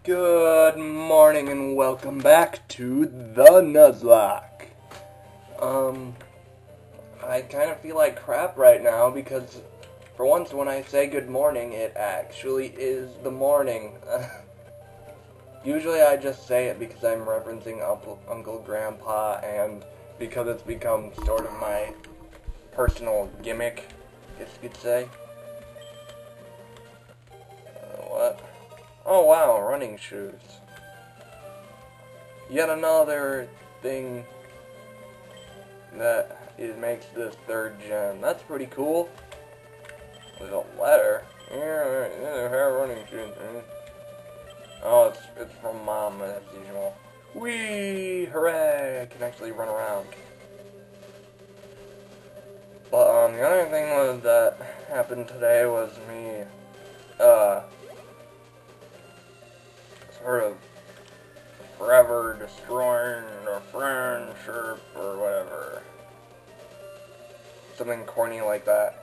Good morning and welcome back to the Nuzlocke. I kind of feel like crap right now because for once when I say good morning, it actually is the morning. Usually I just say it because I'm referencing Uncle Grandpa and because it's become sort of my personal gimmick, I guess you could say. What? Oh wow, running shoes. Yet another thing that it makes this third gen. That's pretty cool. There's a letter. Yeah, running shoes. Oh, it's from Mom as usual. Whee! Hooray! I can actually run around. But the other thing was that happened today was me sort of forever destroying a friendship or whatever. Something corny like that.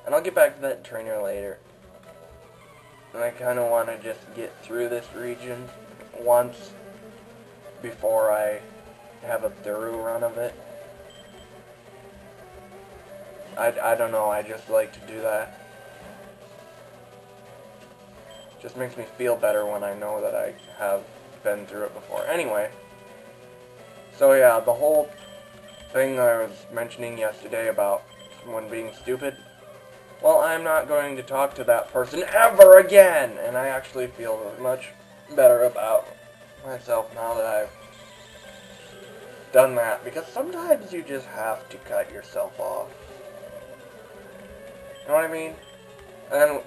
And I'll get back to that trainer later. And I kind of want to just get through this region once before I have a thorough run of it. I don't know, I just like to do that. Just makes me feel better when I know that I have been through it before. Anyway, so yeah, the whole thing I was mentioning yesterday about someone being stupid, well, I'm not going to talk to that person ever again, and I actually feel much better about myself now that I've done that, because sometimes you just have to cut yourself off. You know what I mean? And then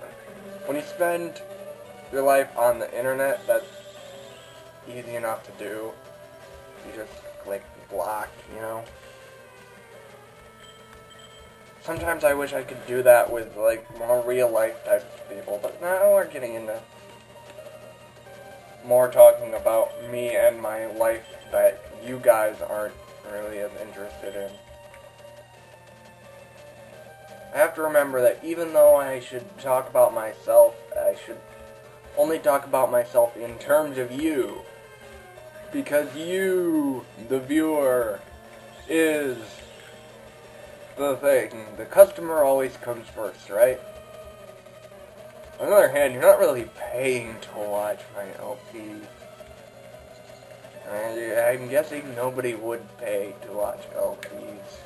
when you spend your life on the internet, that's easy enough to do. You just click block, you know? Sometimes I wish I could do that with, like, more real-life types of people, but now we're getting into more talking about me and my life that you guys aren't really as interested in. I have to remember that even though I should talk about myself, I should only talk about myself in terms of you. Because you, the viewer, is the thing. The customer always comes first, right? On the other hand, you're not really paying to watch my LP. I'm guessing nobody would pay to watch LPs.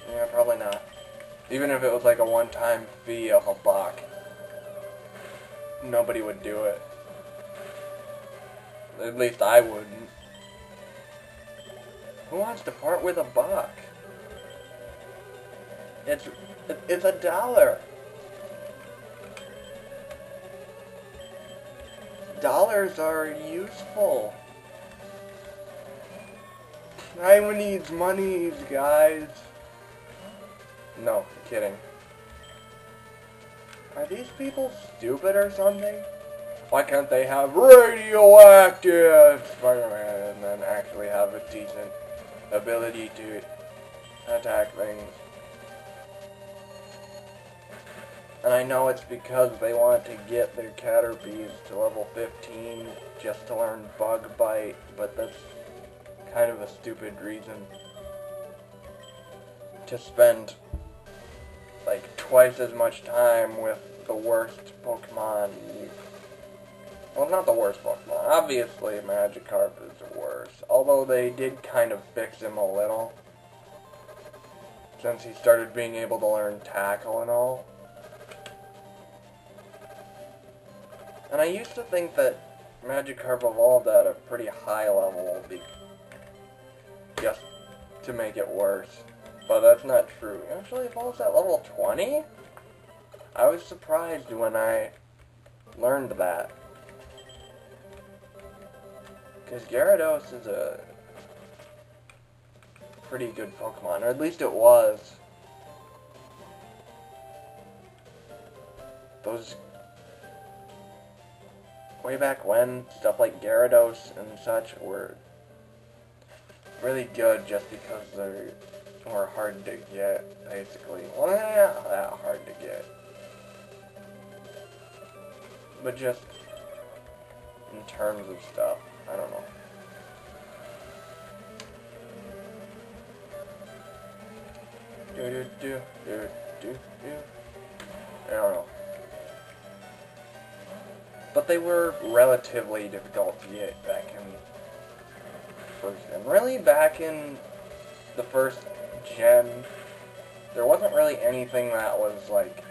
Yeah, probably not. Even if it was like a one-time fee of $1, nobody would do it. At least I wouldn't. Who wants to part with $1? It's $1. Dollars are useful. Everyone needs monies, guys. No, kidding. Are these people stupid or something? Why can't they have radioactive Spider-Man and then actually have a decent ability to attack things? And I know it's because they want to get their Caterpies to level 15 just to learn Bug Bite, but that's kind of a stupid reason to spend like twice as much time with the worst Pokemon. Well, not the worst Pokemon. Obviously, Magikarp is worse. Although they did kind of fix him a little, since he started being able to learn Tackle and all. And I used to think that Magikarp evolved at a pretty high level just to make it worse. But that's not true. It actually evolves at level 20? I was surprised when I learned that. Because Gyarados is a pretty good Pokemon, or at least it was. Those way back when, stuff like Gyarados and such were really good just because they're Or hard to get, basically. Well, not that hard to get. But just in terms of stuff, I don't know. I don't know. But they were relatively difficult to get back in first gen. Really, back in the first gen, there wasn't really anything that was, like,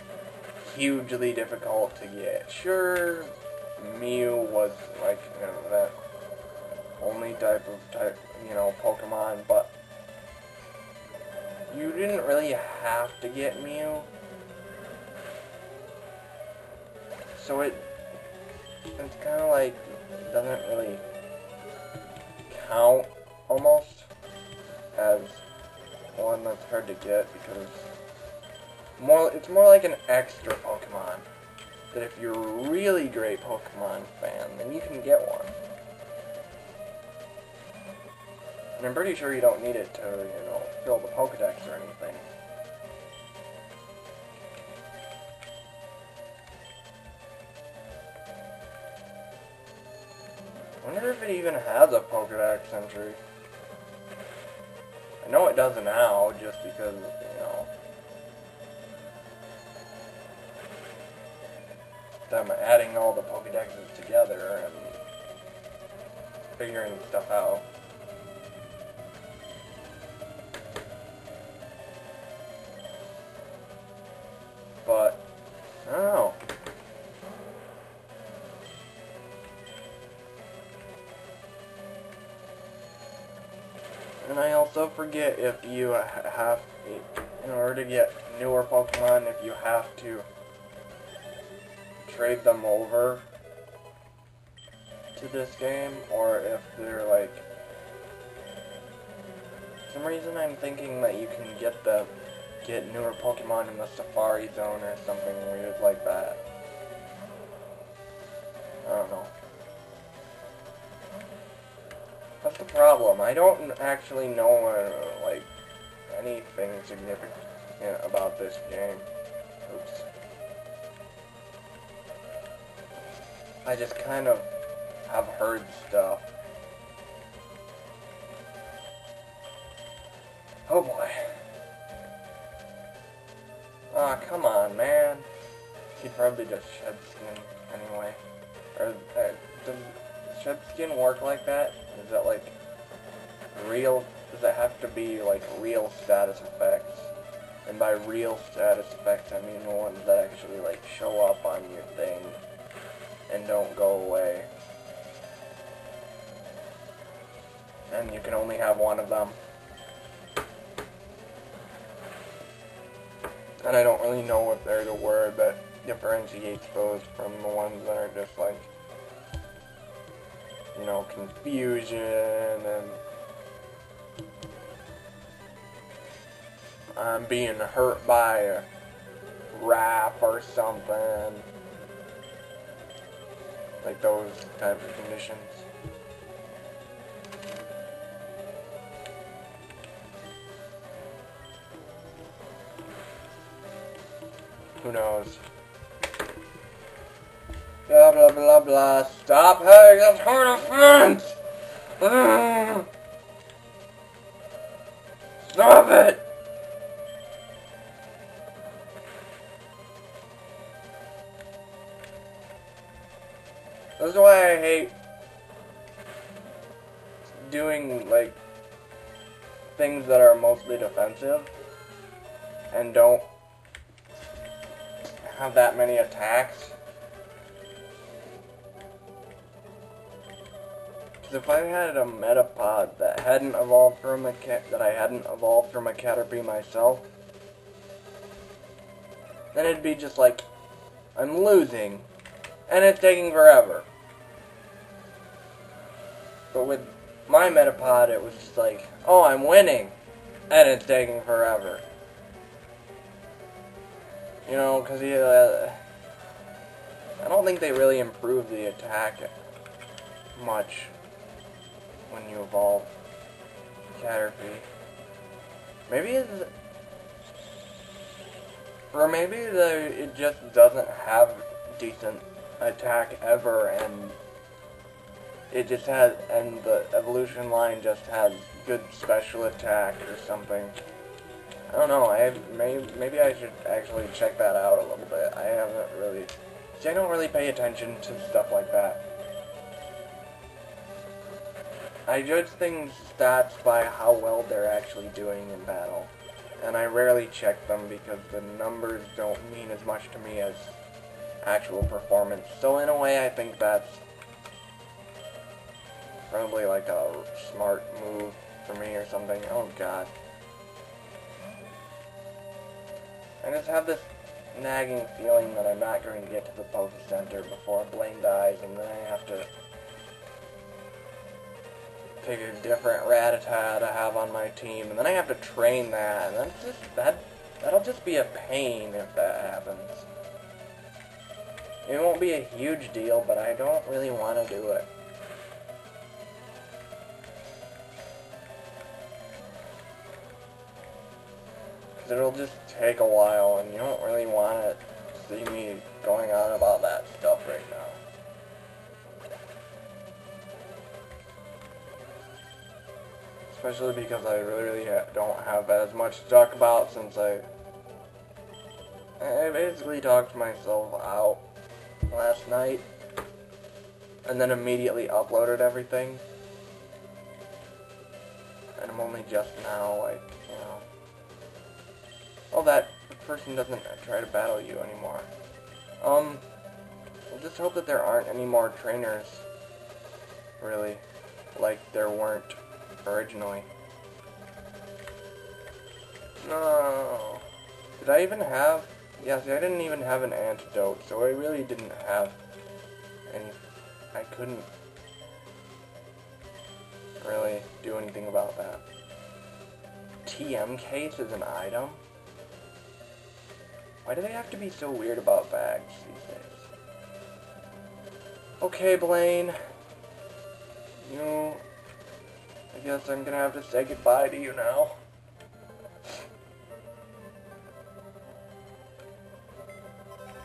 hugely difficult to get. Sure, Mew was, like, you know, that only type, you know, Pokemon, but you didn't really have to get Mew. So it's kind of like, doesn't really count, almost, as one that's hard to get, because it's more like an extra Pokemon, that if you're a really great Pokemon fan, then you can get one. And I'm pretty sure you don't need it to, you know, fill the Pokedex or anything. I wonder if it even has a Pokedex entry. I know it does now, just because, you know, them adding all the Pokedexes together and figuring stuff out. But, I don't know. And I also forget if you have, in order to get newer Pokemon, if you have to trade them over to this game, or if they're like, for some reason I'm thinking that you can get newer Pokemon in the Safari Zone or something weird like that. I don't know. That's the problem. I don't actually know, like, anything significant about this game. Oops. I just kind of have heard stuff. Oh boy. Aw, come on, man. He'd probably just shed skin anyway. Or, does shed skin work like that? Is that like real? Does it have to be like real status effects? And by real status effects, I mean the ones that actually like show up on your thing and don't go away. And you can only have one of them. And I don't really know if there's a word that differentiates those from the ones that are just like, you know, confusion and I'm being hurt by a rap or something. Like those type of conditions. Who knows? Blah blah blah blah. Stop having that hard offense! Stop it! That's why I hate doing, like, things that are mostly defensive and don't have that many attacks. Because if I had a Metapod that hadn't evolved from a that I hadn't evolved from a Caterpie myself, then it'd be just like, I'm losing, and it's taking forever. But with my Metapod, it was just like, oh, I'm winning, and it's taking forever. You know, because I don't think they really improve the attack much when you evolve Caterpie. Maybe it's... Or maybe it just doesn't have decent attack ever, and it just has, and the evolution line just has good special attack or something. I don't know. Maybe I should actually check that out a little bit. I haven't really. See, I don't really pay attention to stuff like that. I judge things stats by how well they're actually doing in battle. And I rarely check them because the numbers don't mean as much to me as actual performance. So in a way, I think that's probably like a smart move for me or something. Oh god. I just have this nagging feeling that I'm not going to get to the Poke Center before Blaine dies, and then I have to pick a different Rattata to have on my team, and then I have to train that, and that's just, that'll just be a pain if that happens. It won't be a huge deal, but I don't really want to do it. Because it'll just take a while, and you don't really want to see me going on about that stuff right now. Especially because I really don't have as much to talk about since I basically talked myself out last night and then immediately uploaded everything. And I'm only just now, like, you know, oh, that person doesn't try to battle you anymore. I just hope that there aren't any more trainers, really, like there weren't originally. No. Did I even have... Yeah, see, I didn't even have an antidote, so I really didn't have any... I couldn't really do anything about that. TM case is an item? Why do they have to be so weird about bags these days? Okay, Blaine. I guess I'm gonna have to say goodbye to you now.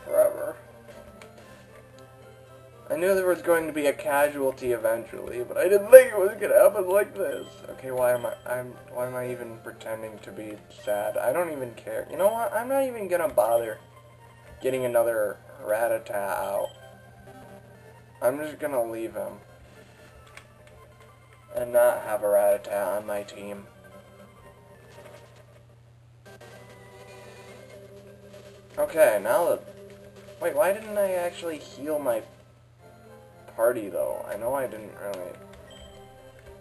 Forever. I knew there was going to be a casualty eventually, but I didn't think it was gonna happen like this. Okay, why am I even pretending to be sad? I don't even care. You know what? I'm not even gonna bother getting another Rattata out. I'm just gonna leave him and not have a Rattata on my team. Okay, now that... Wait, why didn't I actually heal my party, though? I know I didn't really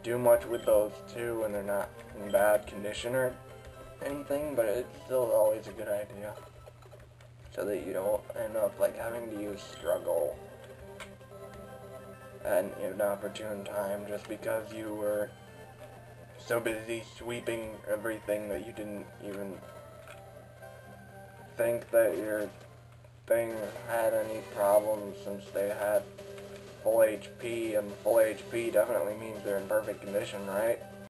do much with those two when they're not in bad condition or anything, but it's still always a good idea. So that you don't end up, like, having to use struggle at an inopportune time just because you were so busy sweeping everything that you didn't even think that your thing had any problems, since they had full HP, and full HP definitely means they're in perfect condition, right?